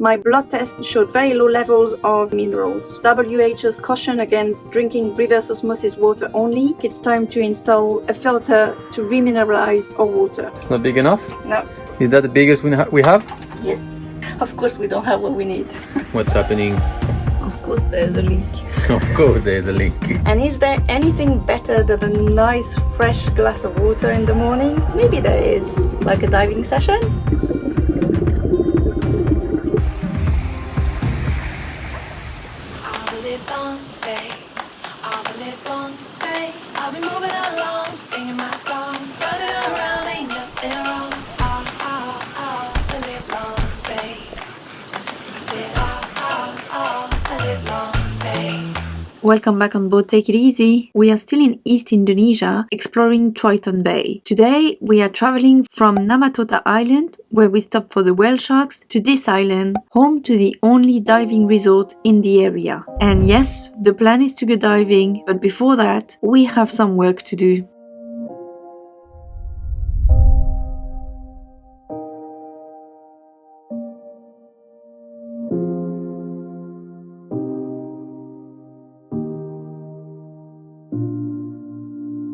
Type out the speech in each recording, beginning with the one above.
My blood test showed very low levels of minerals. WHO's caution against drinking reverse osmosis water only. It's time to install a filter to remineralize our water. It's not big enough? No. Is that the biggest we have? Yes. Of course we don't have what we need. What's happening? Of course there's a leak. Of course there's a leak. And is there anything better than a nice fresh glass of water in the morning? Maybe there is. Like a diving session? I'll be moving along, singing my song, running around, ain't nothing wrong. The live long day. I said, the live long day. Welcome back on board Take It Easy. We are still in East Indonesia, exploring Triton Bay. Today, we are traveling from Namatota Island, where we stop for the whale sharks, to this island, home to the only diving resort in the area. And yes, the plan is to go diving, but before that, we have some work to do.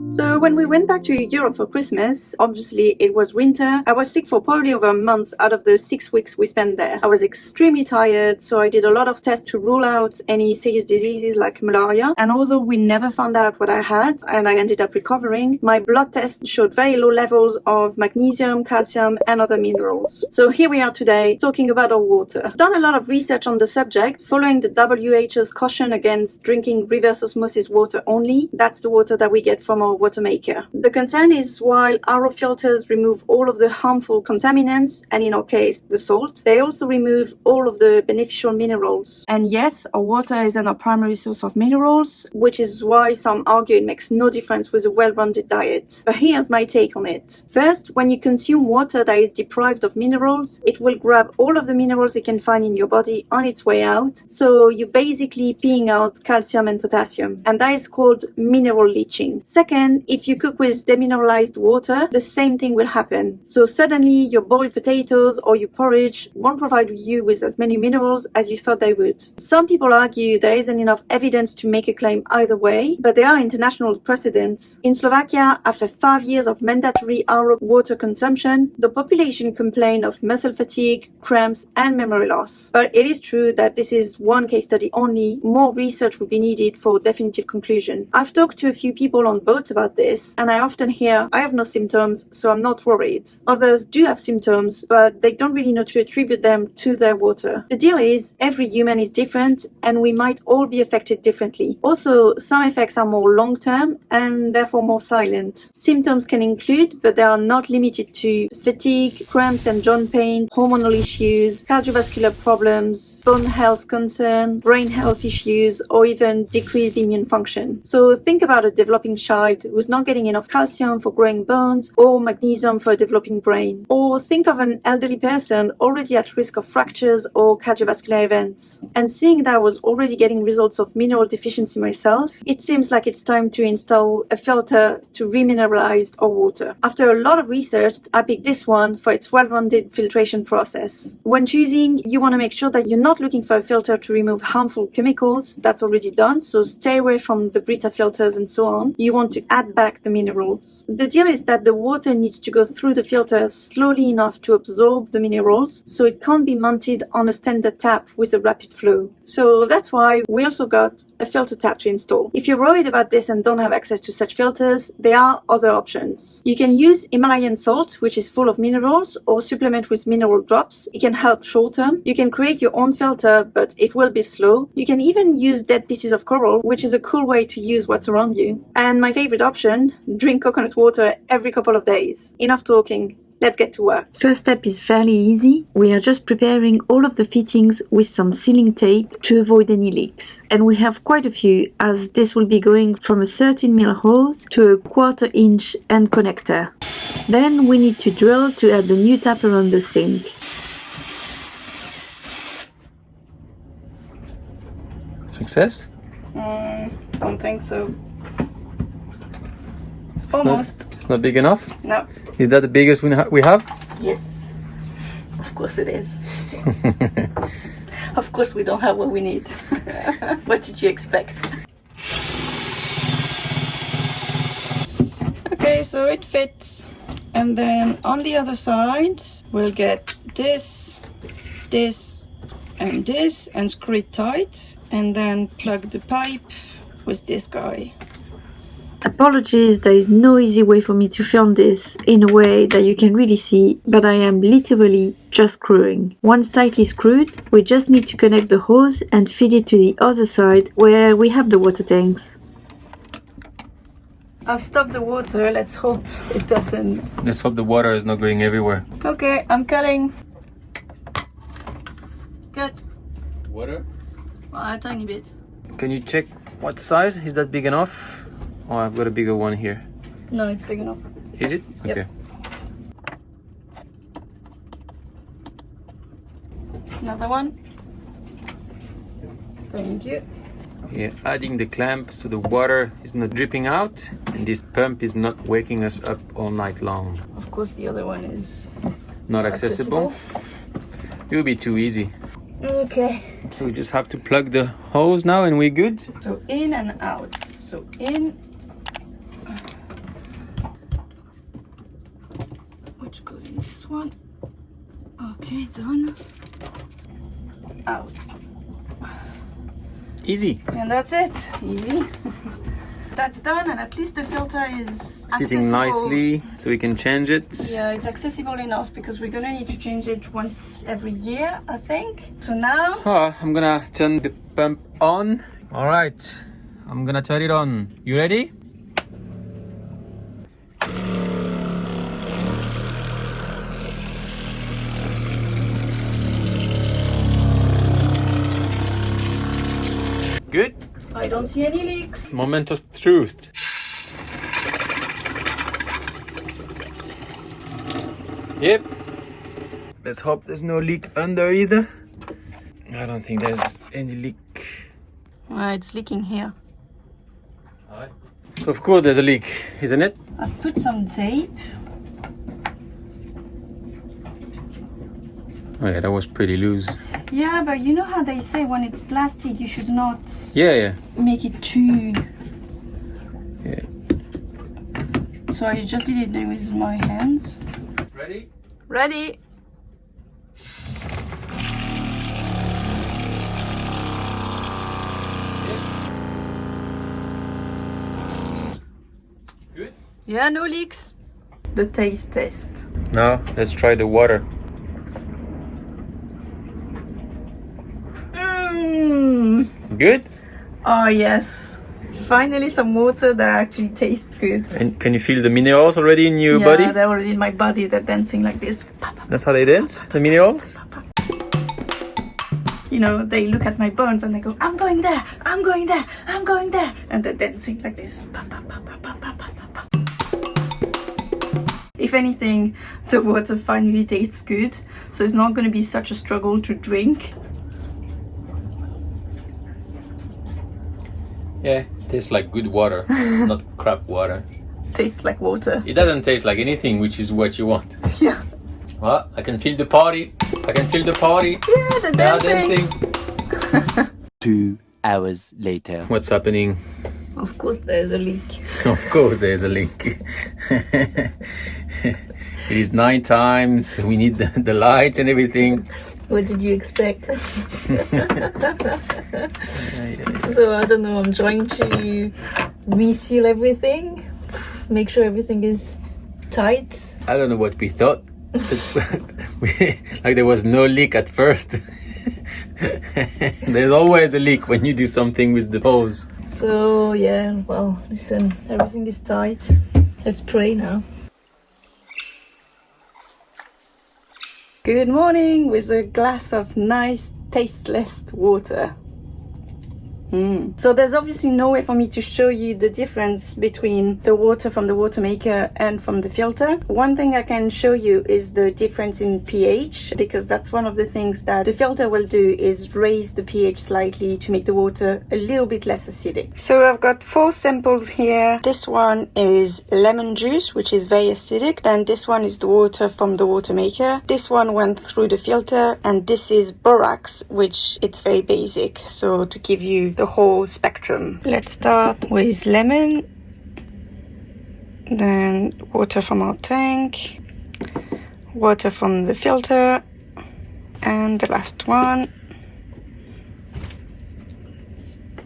So when we went back to Europe for Christmas, obviously it was winter. I was sick for probably over a month out of the 6 weeks we spent there. I was extremely tired, so I did a lot of tests to rule out any serious diseases like malaria. And although we never found out what I had, and I ended up recovering, my blood test showed very low levels of magnesium, calcium, and other minerals. So here we are today, talking about our water. I've done a lot of research on the subject, following the WHO's caution against drinking reverse osmosis water only. That's the water that we get from our WaterMaker. The concern is while RO filters remove all of the harmful contaminants, and in our case, the salt, they also remove all of the beneficial minerals. And yes, our water isn't our primary source of minerals, which is why some argue it makes no difference with a well-rounded diet. But here's my take on it. First, when you consume water that is deprived of minerals, it will grab all of the minerals it can find in your body on its way out. So you're basically peeing out calcium and potassium. And that is called mineral leaching. Second, if you cook with demineralized water, the same thing will happen. So suddenly your boiled potatoes or your porridge won't provide you with as many minerals as you thought they would. Some people argue there isn't enough evidence to make a claim either way, but there are international precedents. In Slovakia, after 5 years of mandatory RO water consumption, the population complained of muscle fatigue, cramps, and memory loss. But it is true that this is one case study only. More research would be needed for definitive conclusion. I've talked to a few people on boats about this, and I often hear, I have no symptoms, so I'm not worried. Others do have symptoms, but they don't really know to attribute them to their water. The deal is, every human is different, and we might all be affected differently. Also, some effects are more long-term, and therefore more silent. Symptoms can include, but they are not limited to, fatigue, cramps and joint pain, hormonal issues, cardiovascular problems, bone health concern, brain health issues, or even decreased immune function. So think about a developing child who's not getting enough calcium for growing bones or magnesium for a developing brain. Or think of an elderly person already at risk of fractures or cardiovascular events. And seeing that I was already getting results of mineral deficiency myself, it seems like it's time to install a filter to remineralize our water. After a lot of research, I picked this one for its well-rounded filtration process. When choosing, you want to make sure that you're not looking for a filter to remove harmful chemicals. That's already done, so stay away from the Brita filters and so on. You want to add back the minerals. The deal is that the water needs to go through the filter slowly enough to absorb the minerals, so it can't be mounted on a standard tap with a rapid flow. So that's why we also got a filter tap to install. If you're worried about this and don't have access to such filters, there are other options. You can use Himalayan salt, which is full of minerals, or supplement with mineral drops. It can help short term. You can create your own filter, but it will be slow. You can even use dead pieces of coral, which is a cool way to use what's around you. And my favorite option, drink coconut water every couple of days. Enough talking. Let's get to work. First step is fairly easy. We are just preparing all of the fittings with some sealing tape to avoid any leaks. And we have quite a few, as this will be going from a 13mm hose to a 1/4 inch end connector. Then we need to drill to add the new tap around the sink. Success? Don't think so. It's Almost. It's not big enough? No. Is that the biggest we have? Yes. Of course. course it is. Of course we don't have what we need. What did you expect? Okay, so it fits. And then on the other side, we'll get this, this, and this, and screw it tight. And then plug the pipe with this guy. Apologies, there is no easy way for me to film this in a way that you can really see, but I am literally just screwing. Once tightly screwed, we just need to connect the hose and feed it to the other side where we have the water tanks. I've stopped the water, let's hope it doesn't. Let's hope the water is not going everywhere. Okay, I'm cutting. Cut. Water? A tiny bit. Can you check what size? Is that big enough? Oh, I've got a bigger one here. No, it's big enough. Is it? Yep. Okay. Another one. Thank you. Yeah, adding the clamp so the water is not dripping out and this pump is not waking us up all night long. Of course, the other one is Not accessible. It will be too easy. Okay. So we just have to plug the hose now and we're good. So in and out. So in. Which goes in this one. Okay, done. Out. Easy. And that's it. Easy. That's done, and at least the filter is Sitting accessible. nicely so we can change it. Yeah, it's accessible enough because we're gonna need to change it once every year, I think. So now, I'm gonna turn the pump on. All right, I'm gonna turn it on. You ready? Good. I don't see any leaks. Moment of truth. Yep. Let's hope there's no leak under either. I don't think there's any leak. It's leaking here. So of course there's a leak, isn't it? I've put some tape. Oh yeah, that was pretty loose. Yeah, but you know how they say when it's plastic, you should not Yeah. make it too. Yeah. So I just did it with my hands. Ready? Ready? Good. Yeah, no leaks. The taste test. Now let's try the water. Good? Oh yes. Finally some water that actually tastes good. And can you feel the minerals already in your Yeah, body? they're already in my body. They're dancing like this. That's how they dance? The minerals? You know, they look at my bones and they go, I'm going there, I'm going there, I'm going there. And they're dancing like this. If anything, the water finally tastes good. So it's not going to be such a struggle to drink. Yeah, tastes like good water, not crap water. Tastes like water. It doesn't taste like anything, which is what you want. Yeah. Well, I can feel the party. I can feel the party. Yeah, the They are dancing. dancing. 2 hours later. What's happening? Of course there's a leak. Of course there's a leak. It is night time, so we need the lights and everything. What did you expect? So I don't know, I'm trying to reseal everything. Make sure everything is tight. I don't know what we thought. Like there was no leak at first. There's always a leak when you do something with the hose. So yeah, well, listen, everything is tight. Let's pray now. Good morning with a glass of nice tasteless water. So there's obviously no way for me to show you the difference between the water from the WaterMaker and from the filter. One thing I can show you is the difference in pH, because that's one of the things that the filter will do, is raise the pH slightly to make the water a little bit less acidic. So I've got 4 samples here. This one is lemon juice, which is very acidic. Then this one is the water from the WaterMaker. This one went through the filter, and this is borax, which it's very basic. So to give you the whole spectrum. Let's start with lemon, then water from our tank, water from the filter, and the last one.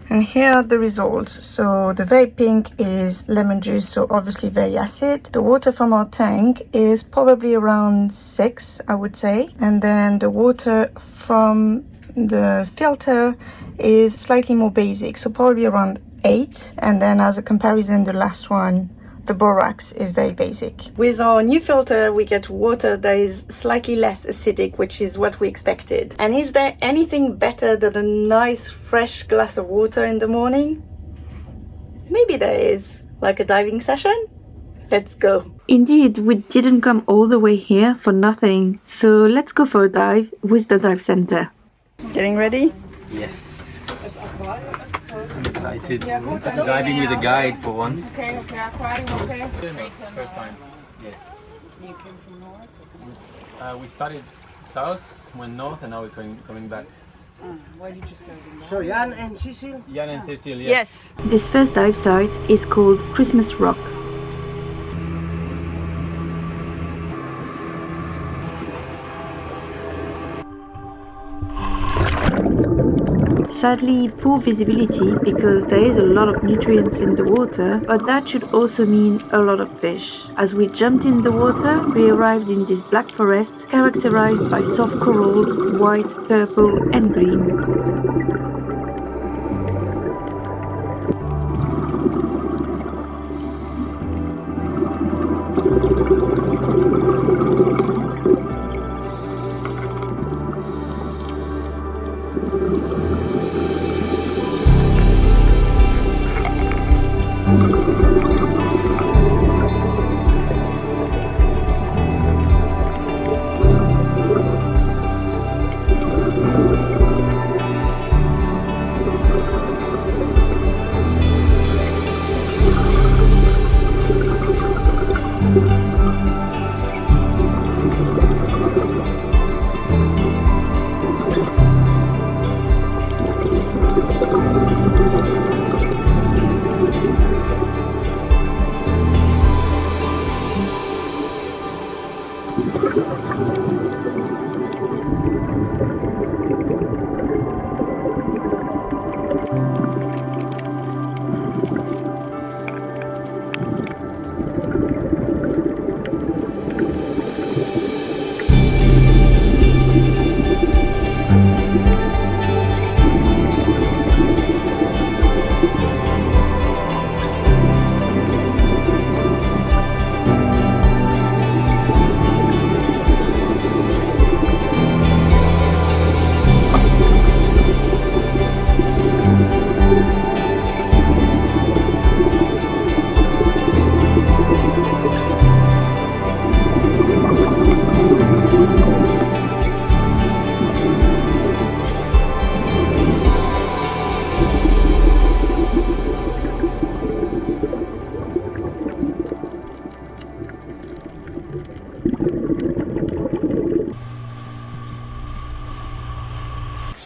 And here are the results. So the very pink is lemon juice, so obviously very acid. The water from our tank is probably around 6, I would say. And then the water from the filter is slightly more basic, so probably around 8. And then as a comparison, the last one, the borax, is very basic. With our new filter, we get water that is slightly less acidic, which is what we expected. And is there anything better than a nice fresh glass of water in the morning? Maybe there is, like a diving session. Let's go. Indeed, we didn't come all the way here for nothing. So let's go for a dive with the dive center. Getting ready? Yes. I'm excited. Diving with a guide for once. Okay, aquarium, okay. It's first time. Yes. You came from north? We started south, went north, and now we're coming back. Why did you start in north? So Jan and Cecile? Jan and Cecile, Yes. This first dive site is called Christmas Rock. Sadly, poor visibility because there is a lot of nutrients in the water, but that should also mean a lot of fish. As we jumped in the water, we arrived in this black forest characterized by soft coral, white, purple and green.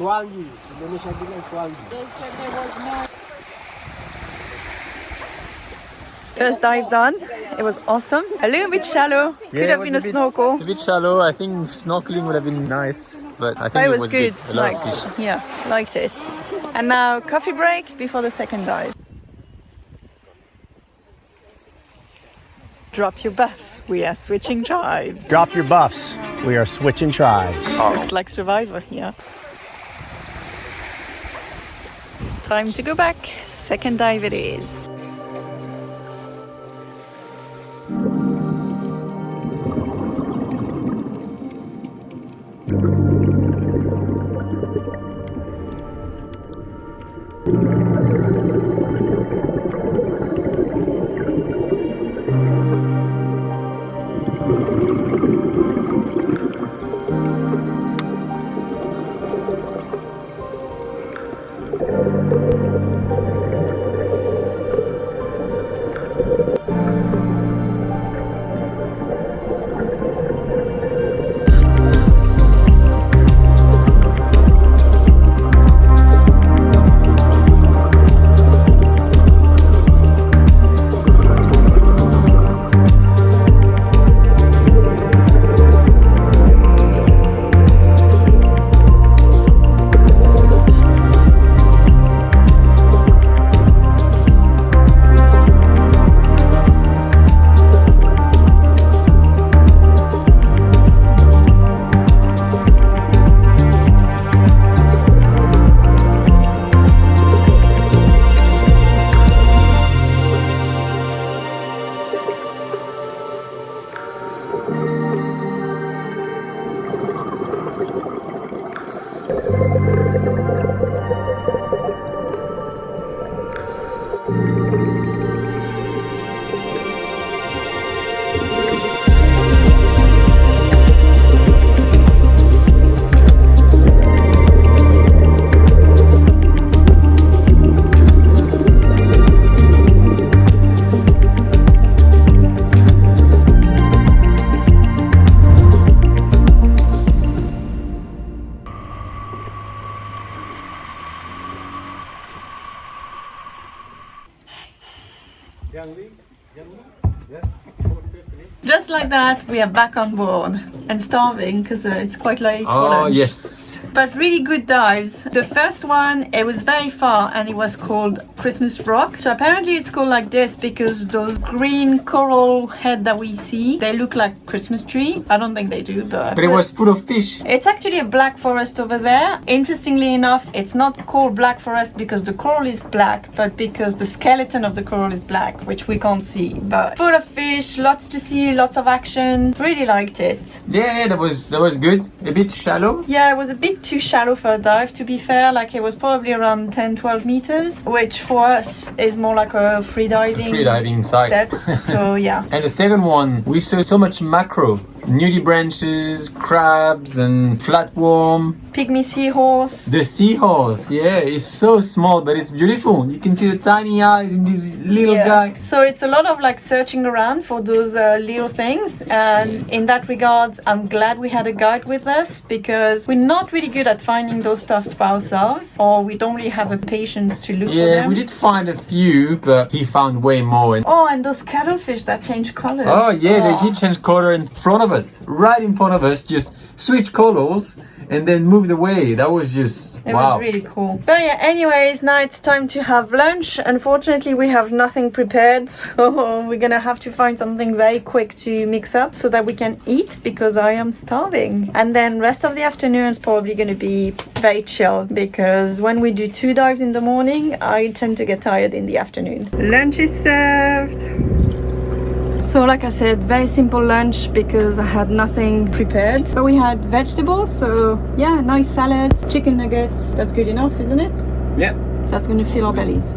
Swangi. Indonesia bilang Swangi. They said there was more. First dive done. It was awesome. A little bit shallow. Could have been a snorkel. A bit shallow. I think snorkeling would have been nice, but I think But it was good. A lot of fish. Yeah, liked it. And now coffee break before the second dive. Drop your buffs. We are switching tribes. Drop your buffs. We are switching tribes. Looks like Survivor here. Time to go back. Second dive it is. Just like that, we are back on board and starving because it's quite late for Oh, lunch. yes. But really good dives. The first one, it was very far and it was called Christmas Rock. So apparently it's called like this because those green coral head that we see, they look like Christmas tree. I don't think they do, but But it was full of fish. it's actually a black forest over there. Interestingly enough, it's not called black forest because the coral is black, but because the skeleton of the coral is black, which we can't see. But full of fish, lots to see, lots of action. Really liked it. Yeah, that was good. A bit shallow. Yeah, it was a bit too shallow for a dive, to be fair. Like it was probably around 10-12 meters, which for us is more like a free diving site. depth. So yeah. And the second one, we saw so much macro. Nudie branches, crabs and flatworm. Pygmy seahorse. The seahorse, yeah, it's so small but it's beautiful. You can see the tiny eyes in this little guy. So it's a lot of like searching around for those little things, and in that regard I'm glad we had a guide with us because we're not really good at finding those stuffs by ourselves, or we don't really have a patience to look for Yeah, them. we did find a few, but he found way more. Oh, and those cuttlefish that change colors. Oh yeah, they did change color in front of us, right in front of us, just switch colors and then moved away. That was just It wow. was really cool. But yeah, anyways, now it's time to have lunch. Unfortunately, we have nothing prepared, so we're gonna have to find something very quick to mix up so that we can eat because I am starving. And then rest of the afternoon is probably gonna be very chill because when we do 2 dives in the morning, I tend to get tired in the afternoon. Lunch is served. So like I said, very simple lunch because I had nothing prepared. But we had vegetables, so yeah, nice salad, chicken nuggets. That's good enough, isn't it? Yeah. That's gonna fill our bellies.